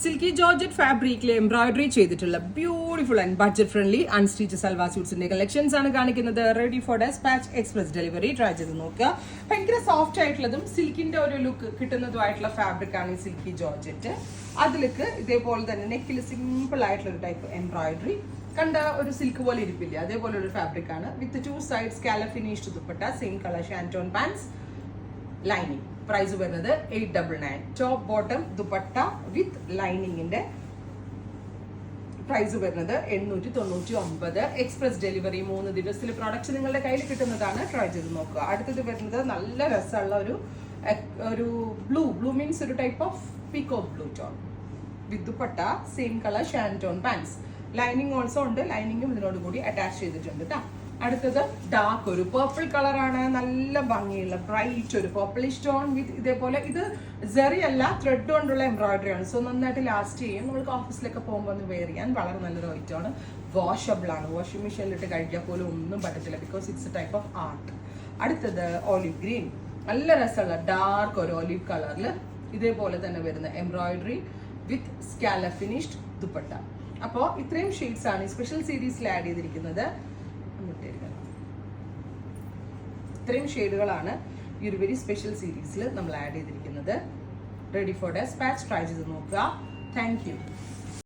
Silky georgette ഫാബ്രിക്കിൽ embroidery ചെയ്തിട്ടുള്ള beautiful and budget friendly unstitch salwar സ്യൂട്ട്സിന്റെ കളക്ഷൻസ് ആണ് കാണിക്കുന്നത്. Ready for dispatch express delivery. Try ചെയ്ത് നോക്കുക. ഭയങ്കര സോഫ്റ്റ് ആയിട്ടുള്ളതും സിൽക്കിന്റെ ഒരു ലുക്ക് കിട്ടുന്നതുമായിട്ടുള്ള ഫാബ്രിക് ആണ് ഈ സിൽക്കി ജോർജറ്റ്. അതിലേക്ക് ഇതേപോലെ തന്നെ നെക്കിൽ സിമ്പിൾ ആയിട്ടുള്ള ഒരു ടൈപ്പ് എംബ്രോയിഡറി കണ്ട ഒരു സിൽക്ക് പോലെ ഇരിപ്പില്ല, അതേപോലെ ഒരു ഫാബ്രിക് ആണ്. With 2 sides scallop finished dupatta, same colour shantoon pants, lining. Price വരുന്നത് 899. ടോപ്പ് ബോട്ടം ദുപ്പട്ട വിത്ത് ലൈനിങ്ങിന്റെ പ്രൈസ് വരുന്നത് 899. എക്സ്പ്രസ് ഡെലിവറി 3 ദിവസത്തിൽ പ്രോഡക്റ്റ് നിങ്ങളുടെ കയ്യിൽ കിട്ടുന്നതാണ്. ട്രൈ ചെയ്ത് നോക്കുക. അടുത്തത് വരുന്നത് നല്ല രസമുള്ള ഒരു ബ്ലൂ മീൻസ് ഒരു type of peacock blue tone with dupatta, same colour shantoon pants. Lining also ഉണ്ട്, ലൈനിങ്ങും ഇതിനോട് കൂടി അറ്റാച്ച് ചെയ്തിട്ടുണ്ട് കേട്ടോ. അടുത്തത് ഡാർക്ക് ഒരു പേർപ്പിൾ കളറാണ്, നല്ല ഭംഗിയുള്ള ബ്രൈറ്റ് ഒരു പേർപ്പിളിഷ് ടോൺ വിത്ത് ഇതേപോലെ. ഇത് സെറി അല്ല, ത്രെഡ് കൊണ്ടുള്ള എംബ്രോയിഡറി ആണ്. സോ നന്നായിട്ട് ലാസ്റ്റ് ചെയ്യും. നമുക്ക് ഓഫീസിലൊക്കെ പോകുമ്പോൾ ഒന്ന് വെയർ ചെയ്യാൻ വളരെ നല്ലൊരു ഐറ്റമാണ്. വാഷബിൾ ആണ്, വാഷിംഗ് മെഷീനിലിട്ട് കഴിക്കാൻ പോലും ഒന്നും പറ്റത്തില്ല, because it's A type of art. അടുത്തത് ഓലിവ് ഗ്രീൻ, നല്ല രസമുള്ള ഡാർക്ക് ഒരു ഓലിവ് കളറിൽ ഇതേപോലെ തന്നെ വരുന്ന എംബ്രോയിഡറി വിത്ത് സ്കാലപ്പ് ഫിനിഷ്ഡ് ദുപ്പട്ട. അപ്പോൾ ഇത്രയും ഷെയ്ഡ്സ് ആണ് ഈ സ്പെഷ്യൽ സീരീസിൽ ആഡ് ചെയ്തിരിക്കുന്നത്. ഇത്രയും ഷെയ്ഡുകളാണ് ഈ ഒരു വെരി സ്പെഷ്യൽ സീരീസിൽ നമ്മൾ ആഡ് ചെയ്തിരിക്കുന്നത്. Ready for dispatch. ട്രൈ ചെയ്ത് നോക്കുക. Thank you.